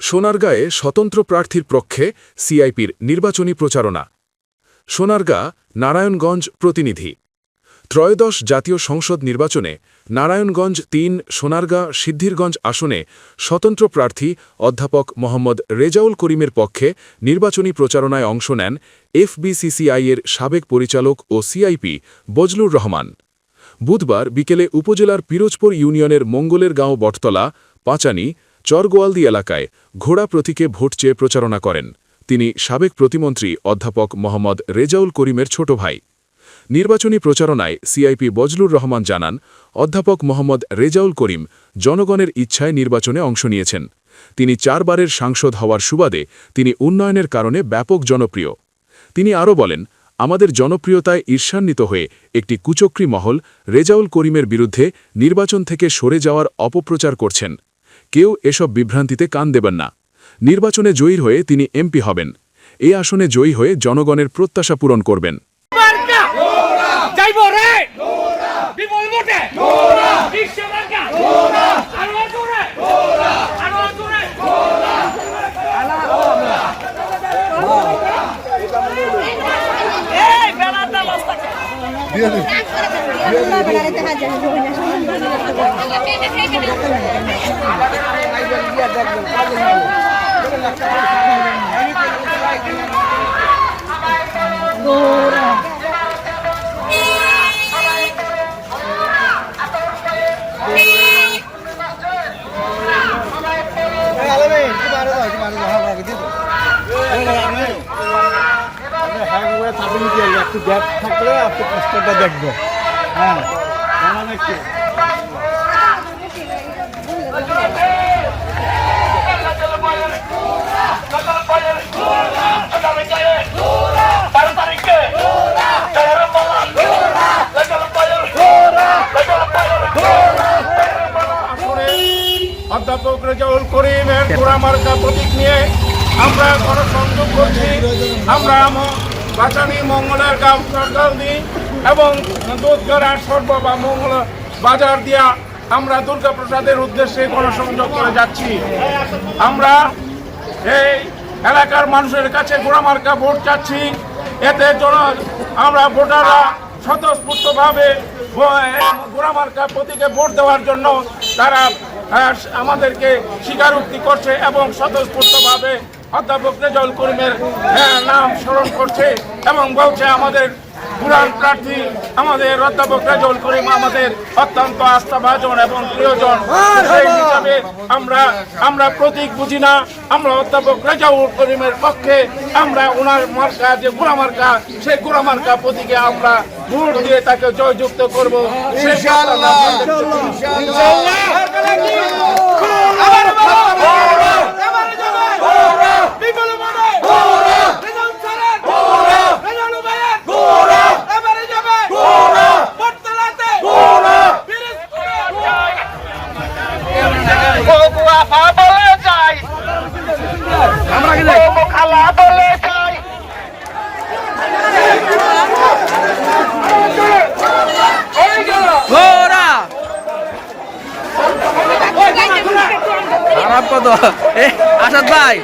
সোনারগাঁয়ে স্বতন্ত্র প্রার্থীর পক্ষে সিআইপির নির্বাচনী প্রচারণা। সোনারগাঁ, নারায়ণগঞ্জ প্রতিনিধি। ত্রয়োদশ জাতীয় সংসদ নির্বাচনে নারায়ণগঞ্জ ৩, সোনারগাঁ, সিদ্ধিরগঞ্জ আসনে স্বতন্ত্র প্রার্থী অধ্যাপক মোহাম্মদ রেজাউল করিমের পক্ষে নির্বাচনী প্রচারণায় অংশ নেন এফবিসিসিআই-এর সাবেক পরিচালক ও সিআইপি বজলুর রহমান। বুধবার বিকেলে উপজেলার পিরোজপুর ইউনিয়নের মঙ্গলের গাঁও বটতলা, পাঁচানি, চরগোয়ালদি এলাকায় ঘোড়া প্রতীকে ভোট চেয়ে প্রচারণা করেন। তিনি সাবেক প্রতিমন্ত্রী অধ্যাপক মোহাম্মদ রেজাউল করিমের ছোট ভাই। নির্বাচনী প্রচারণায় সিআইপি বজলুর রহমান জানান, অধ্যাপক মোহাম্মদ রেজাউল করিম জনগণের ইচ্ছায় নির্বাচনে অংশ নিয়েছেন। তিনি ৪ বারের সাংসদ হওয়ার সুবাদে তিনি উন্নয়নের কারণে ব্যাপক জনপ্রিয়। তিনি আরও বলেন, আমাদের জনপ্রিয়তায় ঈর্ষান্বিত হয়ে একটি কুচক্রী মহল রেজাউল করিমের বিরুদ্ধে নির্বাচন থেকে সরে যাওয়ার অপপ্রচার করছেন। কেউ এসব বিভ্রান্তিতে কান দেবেন না। নির্বাচনে জয়ী হয়ে তিনি এমপি হবেন। এই আসনে জয়ী হয়ে জনগণের প্রত্যাশা পূরণ করবেন। একটু গ্যাপ থাকলে আপনি কষ্টটা দেখবো। হ্যাঁ অধ্যাপক রেজাউল করিমের ঘোড়া মার্কা প্রতীক নিয়ে আমরা গণসংযোগ করছি। আমরা বাঁচানি, মঙ্গলের গাঁও, সরকারদি এবং দুধগড়ার সর্ব বা মঙ্গল বাজার দিয়া আমরা দুর্গাপ্রসাদের উদ্দেশ্যে গণসংযোগ করে যাচ্ছি। আমরা এই এলাকার মানুষের কাছে ঘোড়া মার্কা ভোট চাচ্ছি। এতে আমরা ভোটাররা স্বতঃস্ফূর্তভাবে ঘোড়া মার্কা প্রতীকে ভোট দেওয়ার জন্য তারা আমাদেরকে স্বীকারোক্তি করছে এবং স্বতঃস্ফূর্তভাবে অধ্যাপক রেজাউল করিমের নাম স্মরণ করছে এবং বলছে আমাদের পুরান প্রার্থী আমাদের অধ্যাপক রেজাউল করিম আমাদের অত্যন্ত আস্থাভাজন এবং প্রিয়জন। সেই হিসাবে আমরা প্রতীক বুঝি না। আমরা অধ্যাপক রেজাউল করিমের পক্ষে আমরা ওনার মার্কা যে ঘোড়া মার্কা, সেই ঘোড়া মার্কা প্রতীকে আমরা ভোট দিয়ে তাকে জয়যুক্ত করবো। খারাপ কত আসাদ ভাই।